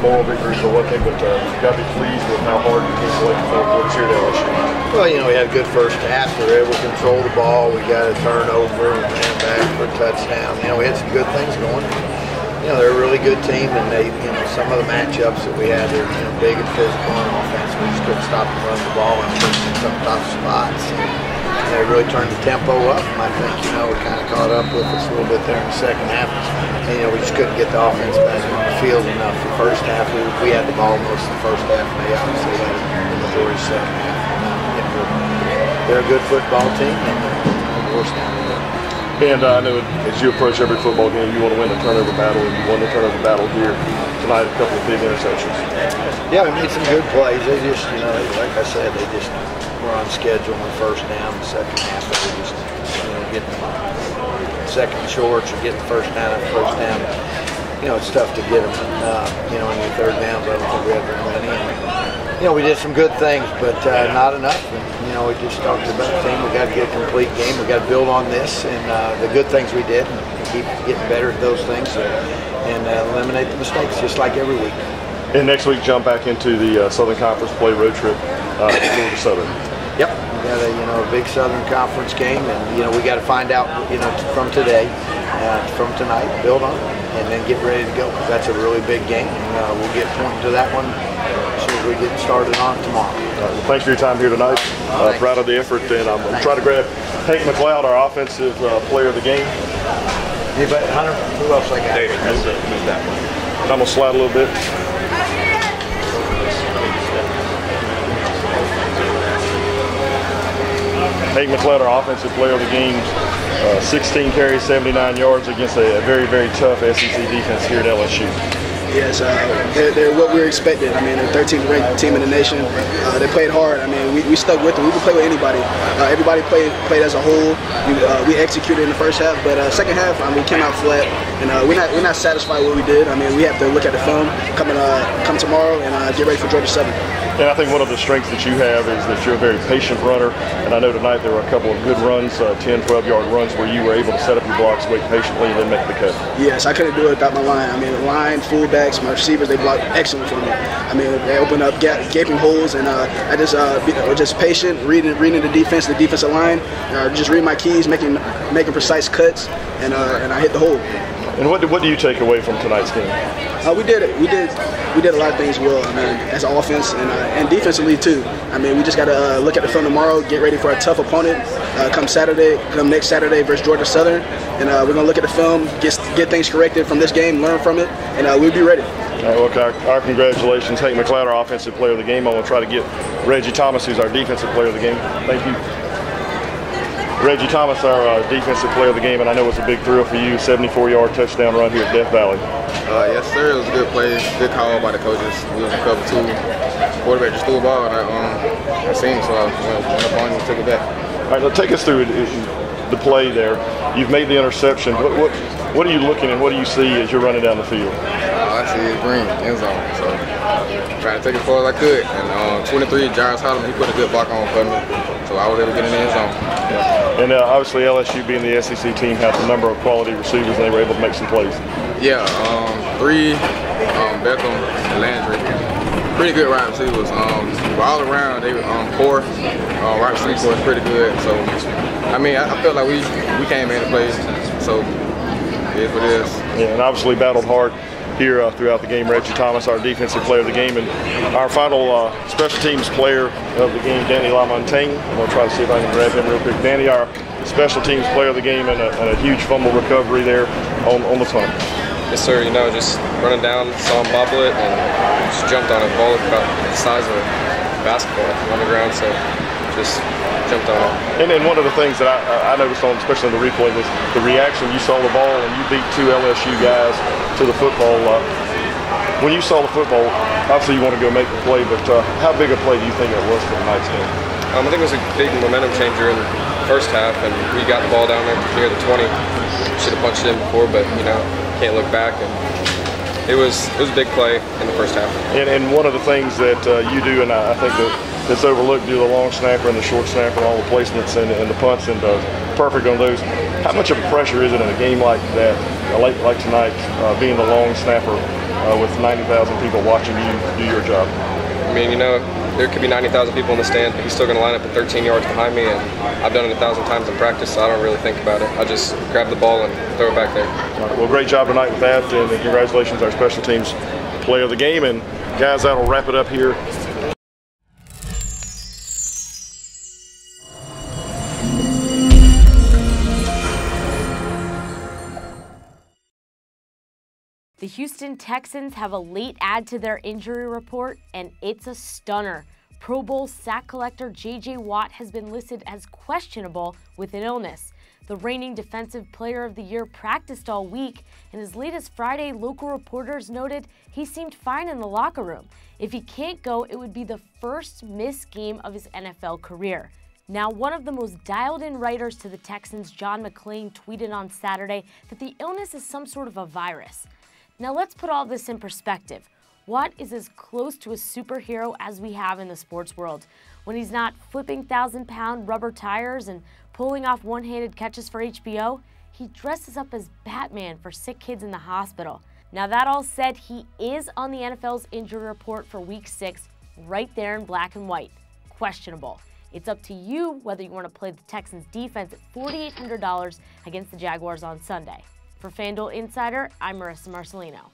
moral victory for one thing, but you got to be pleased with how hard you team played for what's here at LSU. Well, you know, we had a good first half. We were able to control the ball. We got a turnover and ran back for a touchdown. You know, we had some good things going. You know, they're a really good team, and they, you know, some of the matchups that we had, they're, you know, big and physical on offense. We just couldn't stop them running the ball and pushing in some tough spots. And they really turned the tempo up, and I think, you know, it kind of caught up with us a little bit there in the second half. And, you know, we just couldn't get the offense back on the field enough. The first half, we had the ball most of the first half, and they obviously had the majority of the second half. They're a good football team, and we're standing there. And I know as you approach every football game, you want to win the turnover battle, and you won the turnover battle here tonight, a couple of big interceptions. Yeah, we made some good plays. They just, you know, like I said, they just were on schedule on first down. The second half, they were just, you know, getting second shorts or getting first down after first down. You know, it's tough to get them, you know, on your third down, but I don't think we had very many. You know, we did some good things, but not enough. And, you know, we just talked about the team. We got to get a complete game. We got to build on this and the good things we did, and keep getting better at those things, and eliminate the mistakes, just like every week. And next week, jump back into the Southern Conference play road trip to Georgia Southern. Yep, we got a big Southern Conference game, and you know we got to find out, you know, from today, from tonight, build on it, and then get ready to go. That's a really big game, and we'll get pointing to that one as soon as we get started on it tomorrow. Well, thanks for your time here tonight. Proud of the effort, and I'm trying to grab Hank McLeod, our offensive player of the game. Anybody, Hunter? Who else I got? David, who's that one? And I'm gonna slide a little bit. Hank McLeod, our offensive player of the game, 16 carries, 79 yards against a very, very tough SEC defense here at LSU. Yes, they're what we were expecting. I mean, they're 13th ranked team in the nation. They played hard. I mean, we stuck with them. We could play with anybody. Everybody played as a whole. We executed in the first half, but second half, I mean, we came out flat, and we're not satisfied with what we did. I mean, we have to look at the film come tomorrow and get ready for Georgia Southern. And I think one of the strengths that you have is that you're a very patient runner. And I know tonight there were a couple of good runs, 10, 12-yard runs, where you were able to set up your blocks, wait patiently, and then make the cut. Yes, I couldn't do it without my line. I mean, the line, fullbacks, my receivers, they blocked excellent for me. I mean, they opened up gaping holes, and I was just patient, reading the defense, the defensive line, just reading my keys, making precise cuts, and I hit the hole. And what do you take away from tonight's game? We did a lot of things well. I mean, as an offense and defensively too. I mean, we just got to look at the film tomorrow, get ready for a tough opponent. Come next Saturday versus Georgia Southern, and we're gonna look at the film, get things corrected from this game, learn from it, and we'll be ready. All right, well, our congratulations, Hank McLeod, our offensive player of the game. I'm gonna try to get Reggie Thomas, who's our defensive player of the game. Thank you. Reggie Thomas, our defensive player of the game, and I know it's a big thrill for you, 74-yard touchdown run here at Death Valley. Yes, sir. It was a good play, good call by the coaches. We was in cover two. Quarterback just threw the ball, and I seen him, so I went up on him and took it back. All right, now take us through the play there. You've made the interception. What are you looking and what do you see as you're running down the field? I see it's green, end zone. So trying to take it as far as I could. And 23, Giles Holland, he put a good block on for me. So I was able to get in the end zone. Yeah. And obviously LSU being the SEC team has a number of quality receivers and they were able to make some plays. Yeah, 3, Beckham, and Landry. Pretty good wide receivers. All around, they were poor. Wide receivers was pretty good. So, I mean, I felt like we came in to play. So, it is what it is. Yeah, and obviously battled hard here throughout the game. Reggie Thomas, our defensive player of the game, and our final special teams player of the game, Danny LaMontagne. I'm going to try to see if I can grab him real quick. Danny, our special teams player of the game, and a huge fumble recovery there on the punt. Yes, sir. You know, just running down, saw him bobble it, and just jumped on a ball about the size of a basketball on the ground. So just jumped on it. And then one of the things that I noticed on, especially in the replay, was the reaction. You saw the ball and you beat 2 LSU guys to the football. When you saw the football, obviously you want to go make the play, but how big a play do you think it was for tonight's game? I think it was a big momentum changer in the first half, and we got the ball down there near the 20. Should have punched it in before, but you know, can't look back. And it was a big play in the first half. And one of the things that you do, and I think that's overlooked, do the long snapper and the short snapper, all the placements and the punts, and perfect on those. How much of a pressure is it in a game like that, like tonight, being the long snapper with 90,000 people watching you do your job? I mean, you know, there could be 90,000 people in the stand, but he's still going to line up at 13 yards behind me, and I've done it 1,000 times in practice, so I don't really think about it. I just grab the ball and throw it back there. Well, great job tonight with that, and congratulations, our special teams player of the game. And guys, that'll wrap it up here. The Houston Texans have a late add to their injury report, and it's a stunner. Pro Bowl sack collector J.J. Watt has been listed as questionable with an illness. The reigning Defensive Player of the Year practiced all week, and as late as Friday, local reporters noted he seemed fine in the locker room. If he can't go, it would be the first missed game of his NFL career. Now, one of the most dialed-in writers to the Texans, John McClain, tweeted on Saturday that the illness is some sort of a virus. Now let's put all this in perspective. Watt is as close to a superhero as we have in the sports world. When he's not flipping 1,000-pound rubber tires and pulling off one-handed catches for HBO, he dresses up as Batman for sick kids in the hospital. Now that all said, he is on the NFL's injury report for Week 6, right there in black and white. Questionable. It's up to you whether you want to play the Texans defense at $4,800 against the Jaguars on Sunday. For FanDuel Insider, I'm Marissa Marcelino.